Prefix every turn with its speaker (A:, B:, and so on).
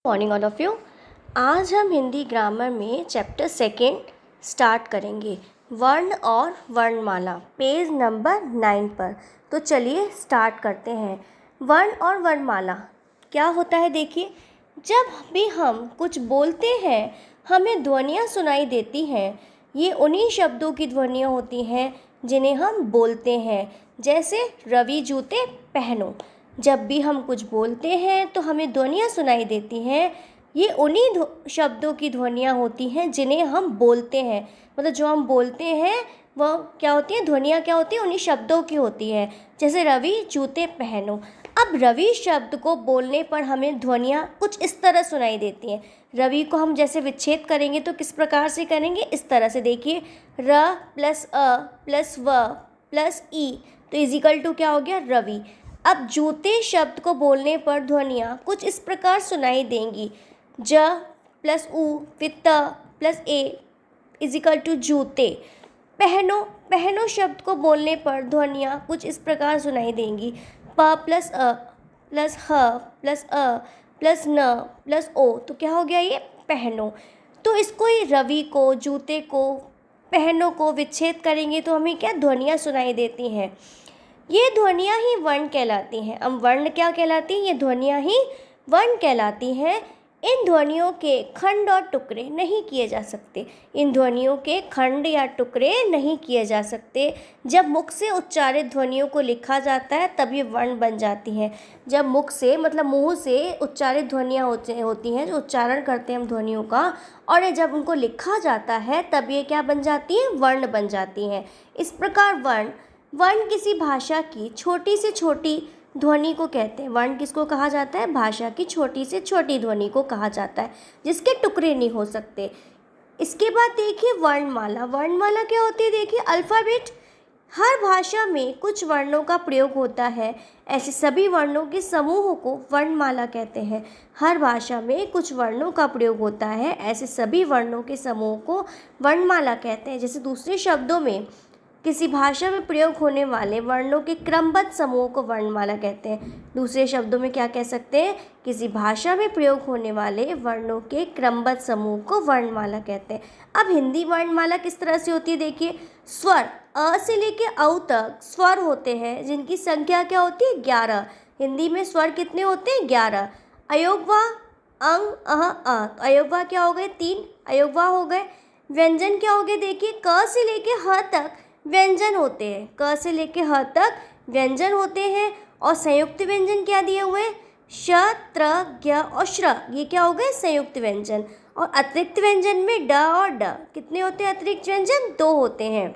A: Morning all of you. आज हम Hindi grammar में चैप्टर सेकेंड स्टार्ट करेंगे, वर्ण और वर्णमाला, पेज नंबर 9 पर। तो चलिए स्टार्ट करते हैं। वर्ण और वर्णमाला क्या होता है, देखिए। जब भी हम कुछ बोलते हैं हमें ध्वनियाँ सुनाई देती हैं। ये उन्हीं शब्दों की ध्वनियाँ होती हैं जिन्हें हम बोलते हैं, जैसे रवि जूते पहनो। जब भी हम कुछ बोलते हैं तो हमें ध्वनियाँ सुनाई देती हैं। ये उन्हीं शब्दों की ध्वनियाँ होती हैं जिन्हें हम बोलते हैं, मतलब जो हम बोलते हैं वह क्या होती हैं, ध्वनियाँ क्या होती हैं, उन्हीं शब्दों की होती हैं। जैसे रवि जूते पहनो। अब रवि शब्द को बोलने पर हमें ध्वनियाँ कुछ इस तरह सुनाई देती हैं। रवि को हम जैसे विच्छेद करेंगे तो किस प्रकार से करेंगे, इस तरह से। देखिए, र प्लस अ प्लस व प्लस ई तो इजिकल टू क्या हो गया, रवि। अब जूते शब्द को बोलने पर ध्वनियाँ कुछ इस प्रकार सुनाई देंगी। ज प्लस उ फिर त प्लस ए इजिकल टू जूते। पहनो शब्द को बोलने पर ध्वनियाँ कुछ इस प्रकार सुनाई देंगी। प प्लस अ प्लस ह प्लस अ प्लस न प्लस ओ तो क्या हो गया, ये पहनो। तो इसको ही रवि को, जूते को, पहनो को विच्छेद करेंगे तो हमें क्या ध्वनियाँ सुनाई देती हैं। ये ध्वनियाँ ही वर्ण कहलाती हैं। अब वर्ण क्या कहलाती हैं, ये ध्वनियाँ ही वर्ण कहलाती हैं। इन ध्वनियों के खंड और टुकड़े नहीं किए जा सकते। इन ध्वनियों के खंड या टुकड़े नहीं किए जा सकते। जब मुख से उच्चारित ध्वनियों को लिखा जाता है तब ये वर्ण बन जाती हैं। जब मुख से, मतलब मुंह से उच्चारित ध्वनियाँ होती हैं, जो उच्चारण करते हैं हम ध्वनियों का, और जब उनको लिखा जाता है तब ये क्या बन जाती हैं, वर्ण बन जाती हैं। इस प्रकार वर्ण किसी भाषा की छोटी से छोटी ध्वनि को कहते हैं। वर्ण किसको कहा जाता है, भाषा की छोटी से छोटी ध्वनि को कहा जाता है, जिसके टुकड़े नहीं हो सकते। इसके बाद देखिए वर्णमाला। वर्णमाला क्या होती है, देखिए अल्फ़ाबेट। हर भाषा में कुछ वर्णों का प्रयोग होता है, ऐसे सभी वर्णों के समूह को वर्णमाला कहते हैं। हर भाषा में कुछ वर्णों का प्रयोग होता है, ऐसे सभी वर्णों के समूह को वर्णमाला कहते हैं। जैसे दूसरे शब्दों में किसी भाषा में प्रयोग होने वाले वर्णों के क्रमबद्ध समूह को वर्णमाला कहते हैं। दूसरे शब्दों में क्या कह सकते हैं, किसी भाषा में प्रयोग होने वाले वर्णों के क्रमबद्ध समूह को वर्णमाला कहते हैं। अब हिंदी वर्णमाला किस तरह से होती है, देखिए। स्वर, अ से लेके औ तक स्वर होते हैं जिनकी संख्या क्या होती है, 11। हिंदी में स्वर कितने होते हैं, 11। अयोगवा, अंग, अह, अ। अयोगवा क्या हो गए, 3 अयोगवा हो गए। व्यंजन क्या हो गए, देखिए। क से लेके ह तक व्यंजन होते हैं। क से लेके ह तक व्यंजन होते हैं। और संयुक्त व्यंजन क्या दिए हुए हैं, श, त्र, ज्ञ और श्र। ये क्या हो गए, संयुक्त व्यंजन। और अतिरिक्त व्यंजन में ड और ड कितने होते हैं, अतिरिक्त व्यंजन 2 होते हैं।